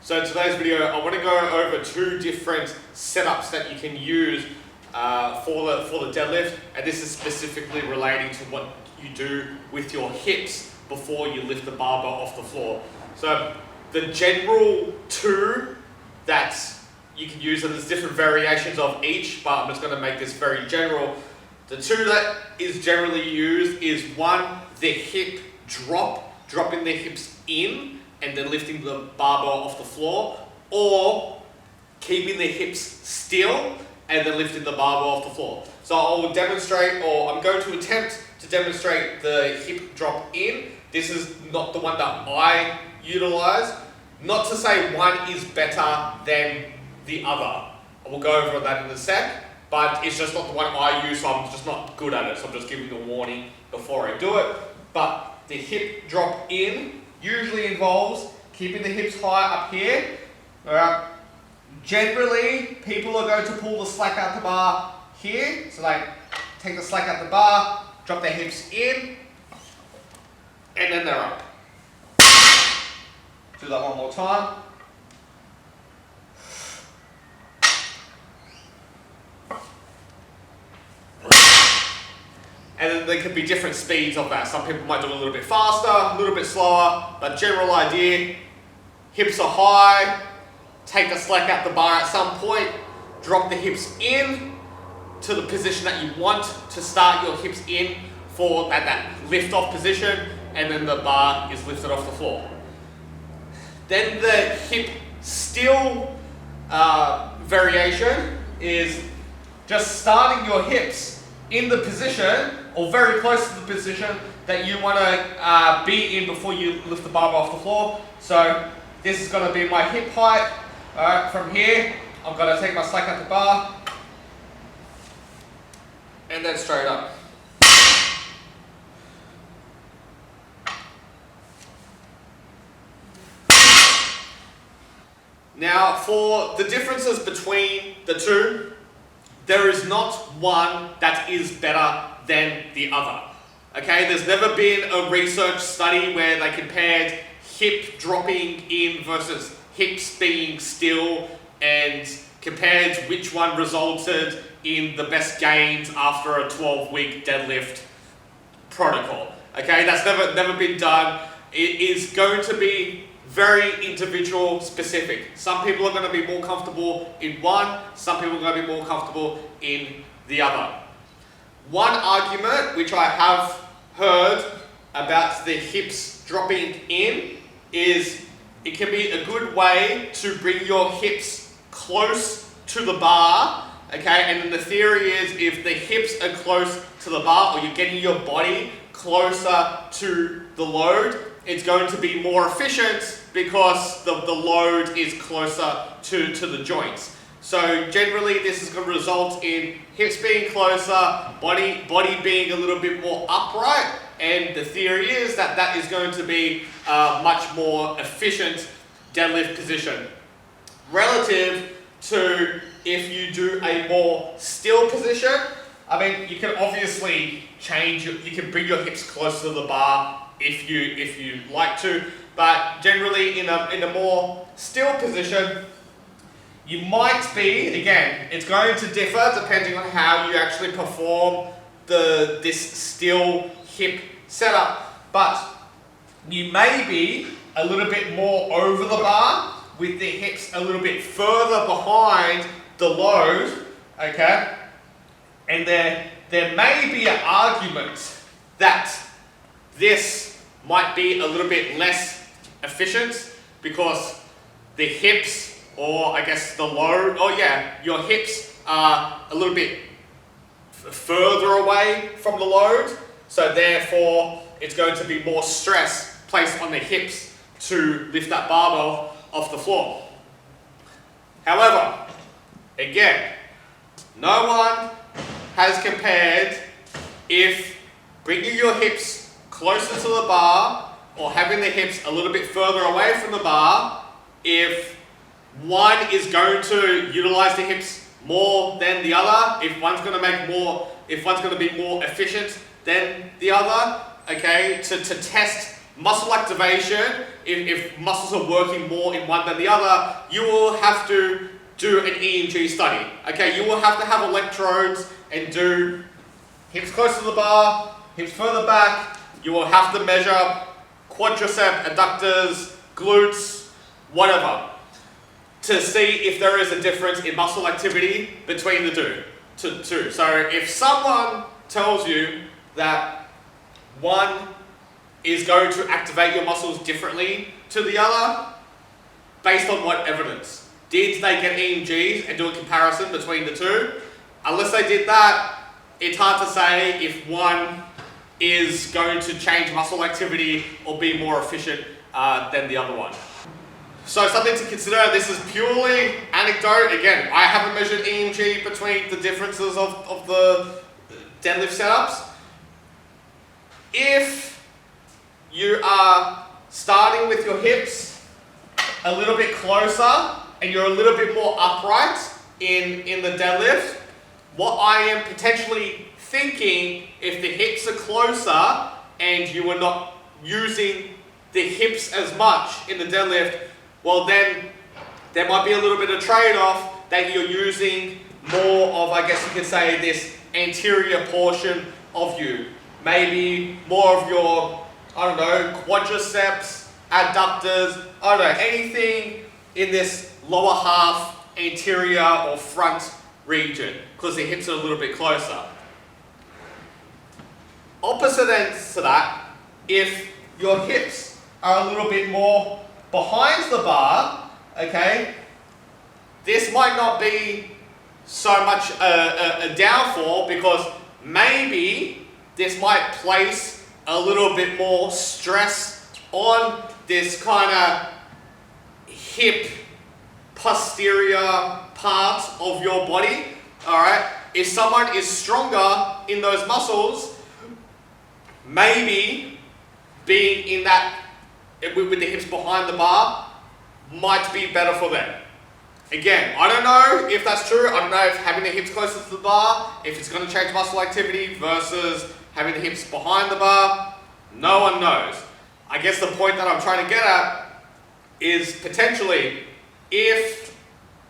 So in today's video, I want to go over two different setups that you can use for the deadlift, and this is specifically relating to what you do with your hips before you lift the barbell off the floor. So the general two that you can use, and there's different variations of each, but I'm just going to make this very general. The two that is generally used is one, the hip drop, dropping the hips in and then lifting the barbell off the floor, or keeping the hips still and then lifting the barbell off the floor. So I will demonstrate, or I'm going to attempt to demonstrate the hip drop in. This is not the one that I utilize. Not to say one is better than the other. I will go over that in a sec, but it's just not the one I use, so I'm just not good at it. So I'm just giving you a warning before I do it. But the hip drop in usually involves keeping the hips high up here. Alright. Generally, people are going to pull the slack out the bar here. So they take the slack out the bar, drop their hips in, and then they're up. Do that one more time. And then there could be different speeds of that. Some people might do it a little bit faster, a little bit slower, but general idea, hips are high, take the slack out the bar at some point, drop the hips in to the position that you want to start your hips in for that lift off position, and then the bar is lifted off the floor. Then the hip still variation is just starting your hips in the position or very close to the position that you want to be in before you lift the barbell off the floor. So this is going to be my hip height. Alright, from here, I'm going to take my slack out the bar and then straight up. Now, for the differences between the two, there is not one that is better than the other. Okay, there's never been a research study where they compared hip dropping in versus hips being still and compared which one resulted in the best gains after a 12-week deadlift protocol. Okay, that's never been done. It is going to be very individual specific. Some people are going to be more comfortable in one, some people are going to be more comfortable in the other. One argument which I have heard about the hips dropping in is it can be a good way to bring your hips close to the bar, okay? And then the theory is if the hips are close to the bar, or you're getting your body closer to the load, it's going to be more efficient because the load is closer to the joints. So generally this is going to result in hips being closer, body being a little bit more upright, and the theory is that that is going to be a much more efficient deadlift position relative to if you do a more still position. I mean, you can obviously you can bring your hips closer to the bar if you like to, but generally in a more still position, you might be, again, it's going to differ depending on how you actually perform this still hip setup, but you may be a little bit more over the bar with the hips a little bit further behind the load, okay? And there may be an argument that this might be a little bit less efficient because the hips, or I guess the load, your hips are a little bit further away from the load, so therefore it's going to be more stress placed on the hips to lift that barbell off the floor. However, again, no one has compared if bringing your hips closer to the bar or having the hips a little bit further away from the bar, if one is going to utilize the hips more than the other, if one's going to be more efficient than the other, okay, to test muscle activation, if muscles are working more in one than the other, you will have to do an EMG study. Okay, you will have to have electrodes and do hips close to the bar, hips further back. You will have to measure quadricep, adductors, glutes, whatever, to see if there is a difference in muscle activity between the two. So if someone tells you that one is going to activate your muscles differently to the other, based on what evidence? Did they get EMGs and do a comparison between the two? Unless they did that, it's hard to say if one is going to change muscle activity or be more efficient than the other one. So something to consider, this is purely anecdote. Again, I haven't measured EMG between the differences of the deadlift setups. If you are starting with your hips a little bit closer and you're a little bit more upright in the deadlift, what I am potentially thinking, if the hips are closer and you are not using the hips as much in the deadlift, well then there might be a little bit of trade-off that you're using more of, I guess you could say, this anterior portion of you. Maybe more of your, I don't know, quadriceps, adductors, I don't know, anything in this lower half, anterior or front region, because the hips are a little bit closer. Opposite ends to that, if your hips are a little bit more behind the bar, okay, this might not be so much a downfall, because maybe this might place a little bit more stress on this kind of hip posterior part of your body. Alright, if someone is stronger in those muscles, maybe being in that with the hips behind the bar might be better for them. Again, I don't know if that's true. I don't know if having the hips closer to the bar, if it's going to change muscle activity versus having the hips behind the bar. No one knows. I guess the point that I'm trying to get at is potentially if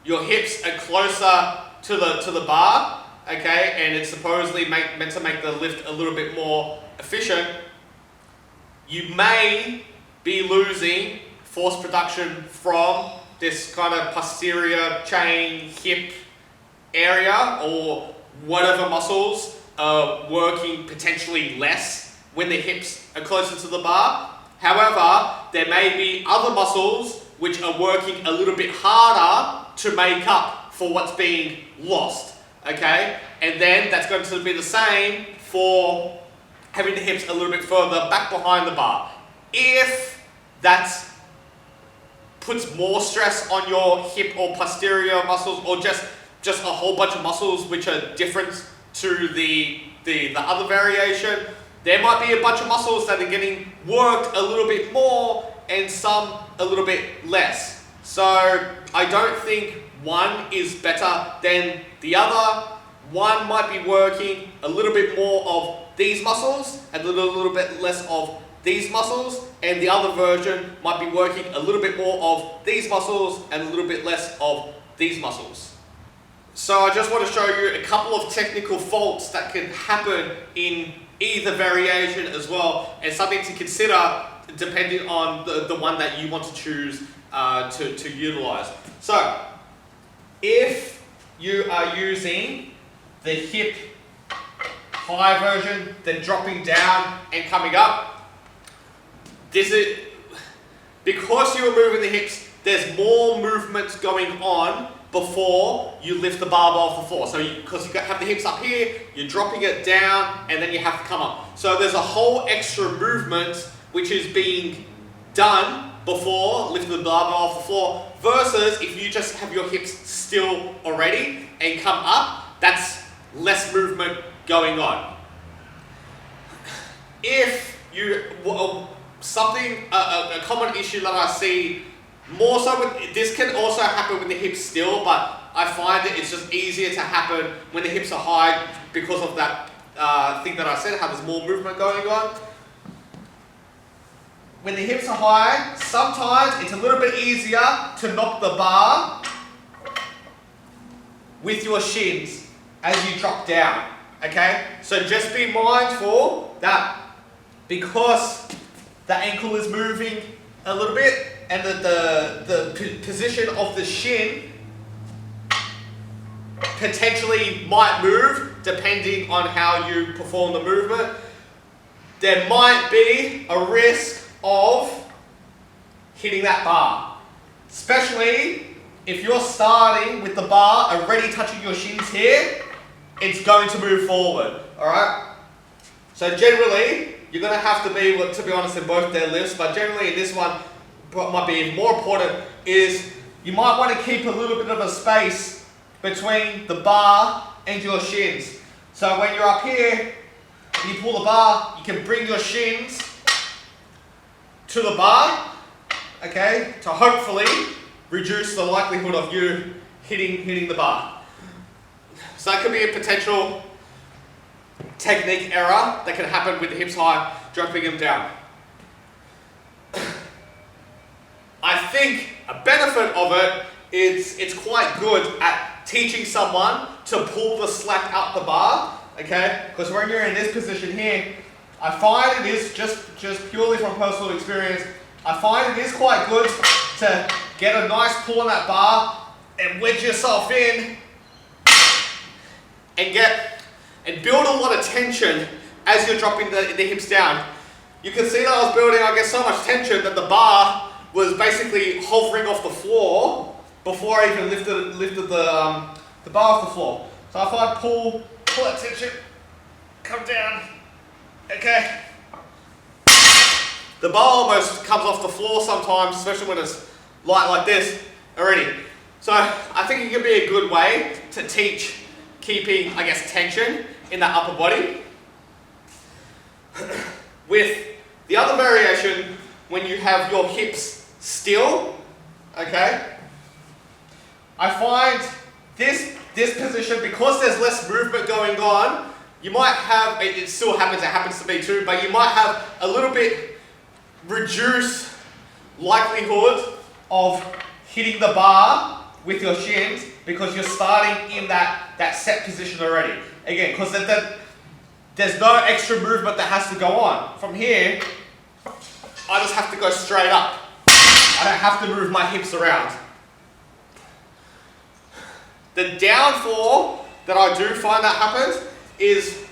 your hips are closer to the bar, okay, and it's supposedly meant to make the lift a little bit more efficient, you may be losing force production from this kind of posterior chain hip area, or whatever muscles are working potentially less when the hips are closer to the bar. However, there may be other muscles which are working a little bit harder to make up for what's being lost, okay? And then that's going to be the same for having the hips a little bit further back behind the bar. If that puts more stress on your hip or posterior muscles, or just a whole bunch of muscles which are different to the other variation, there might be a bunch of muscles that are getting worked a little bit more and some a little bit less. So I don't think one is better than the other. One might be working a little bit more of these muscles and a little bit less of these muscles, and the other version might be working a little bit more of these muscles and a little bit less of these muscles. So I just want to show you a couple of technical faults that can happen in either variation as well, and something to consider depending on the one that you want to choose to utilize. So if you are using the hip high version, then dropping down and coming up, this is because you are moving the hips, there's more movement going on before you lift the barbell off the floor. So because you have the hips up here, you're dropping it down and then you have to come up. So there's a whole extra movement which is being done before lifting the barbell off the floor, versus if you just have your hips still already and come up, that's less movement going on. If you, a common issue that I see more so with, this can also happen with the hips still, but I find that it's just easier to happen when the hips are high because of that thing that I said, how there's more movement going on. when the hips are high, sometimes it's a little bit easier to knock the bar with your shins as you drop down, okay? So just be mindful that because the ankle is moving a little bit and the position of the shin potentially might move depending on how you perform the movement, there might be a risk of hitting that bar, especially if you're starting with the bar already touching your shins here. It's going to move forward, all right? So generally, you're going to have to be, well, to be honest, in both deadlifts, but generally in this one, what might be even more important is you might want to keep a little bit of a space between the bar and your shins. So when you're up here, and you pull the bar, you can bring your shins to the bar, okay, to hopefully reduce the likelihood of you hitting the bar. So that could be a potential technique error that can happen with the hips high, dropping them down. I think a benefit of it is it's quite good at teaching someone to pull the slack out the bar, okay? Because when you're in this position here, I find it is, just purely from personal experience, I find it is quite good to get a nice pull on that bar and wedge yourself in and build a lot of tension as you're dropping the hips down. You can see that I was building, I guess, so much tension that the bar was basically hovering off the floor before I even lifted the bar off the floor. So if I pull that tension, come down, okay. The bar almost comes off the floor sometimes, especially when it's light like this already. So I think it can be a good way to teach keeping, I guess, tension in that upper body. With the other variation, when you have your hips still, okay, I find this position, because there's less movement going on, you might have, it still happens, it happens to me too, but you might have a little bit reduced likelihood of hitting the bar with your shins because you're starting in that set position already. Again, because there's no extra movement that has to go on. From here, I just have to go straight up. I don't have to move my hips around. The downfall that I do find that happens is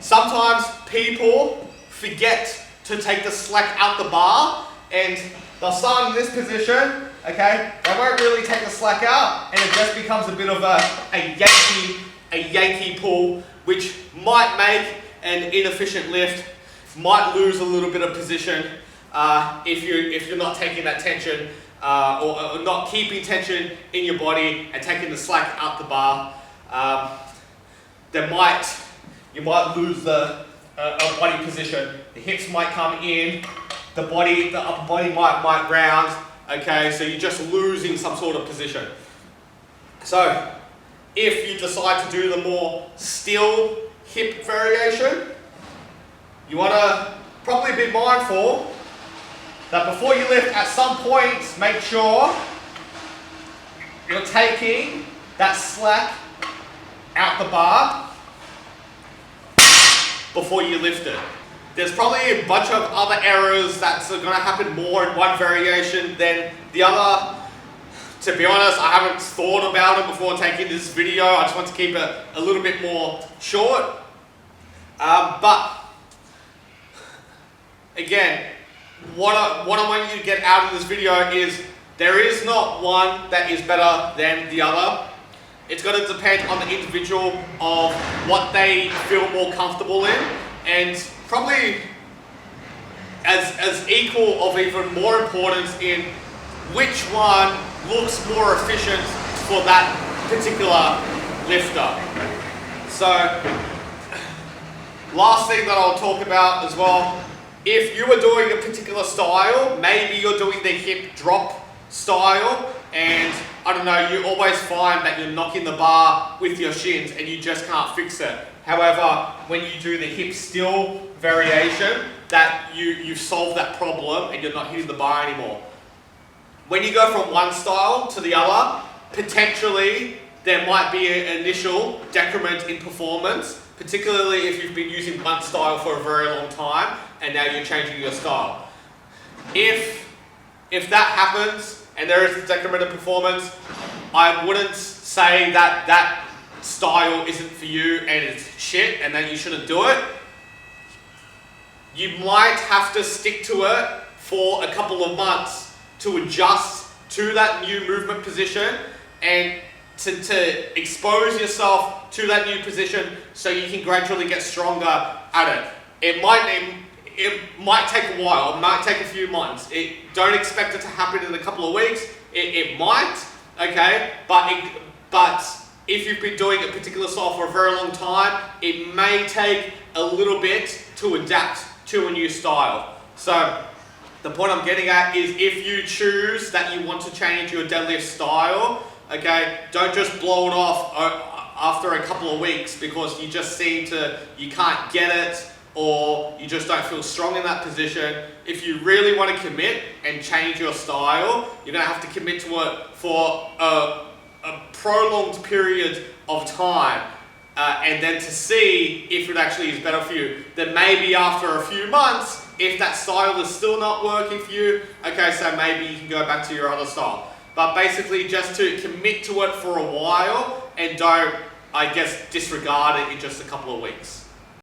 sometimes people forget to take the slack out the bar and they'll start in this position, okay? They won't really take the slack out and it just becomes a bit of a Yankee pull, which might make an inefficient lift, might lose a little bit of position if you're not taking that tension or not keeping tension in your body and taking the slack out the bar. You might lose the body position. The hips might come in, the upper body might round, okay, so you're just losing some sort of position. So if you decide to do the more still hip variation, you want to probably be mindful that before you lift, at some point, make sure you're taking that slack out the bar before you lift it. There's probably a bunch of other errors that's going to happen more in one variation than the other. To be honest, I haven't thought about it before taking this video. I just want to keep it a little bit more short. But again, what I want you to get out of this video is there is not one that is better than the other. It's going to depend on the individual of what they feel more comfortable in, and probably as equal of even more importance in which one looks more efficient for that particular lifter. So, last thing that I'll talk about as well, if you are doing a particular style, maybe you're doing the hip drop style, and I don't know, you always find that you're knocking the bar with your shins and you just can't fix it. However, when you do the hip still variation, that you've solved that problem and you're not hitting the bar anymore. When you go from one style to the other, potentially there might be an initial decrement in performance, particularly if you've been using one style for a very long time and now you're changing your style. If that happens and there is a decrement in performance, I wouldn't say that that style isn't for you and it's shit and then you shouldn't do it. You might have to stick to it for a couple of months to adjust to that new movement position and to expose yourself to that new position so you can gradually get stronger at it. It might take a while, it might take a few months. Don't expect it to happen in a couple of weeks. It might, okay, but if you've been doing a particular style for a very long time, it may take a little bit to adapt to a new style. So the point I'm getting at is if you choose that you want to change your deadlift style, okay, don't just blow it off after a couple of weeks because you can't get it or you just don't feel strong in that position. If you really want to commit and change your style, you're going to have to commit to it for a prolonged period of time and then to see if it actually is better for you. Then maybe after a few months, if that style is still not working for you, okay, so maybe you can go back to your other style. But basically just to commit to it for a while and don't, I guess, disregard it in just a couple of weeks.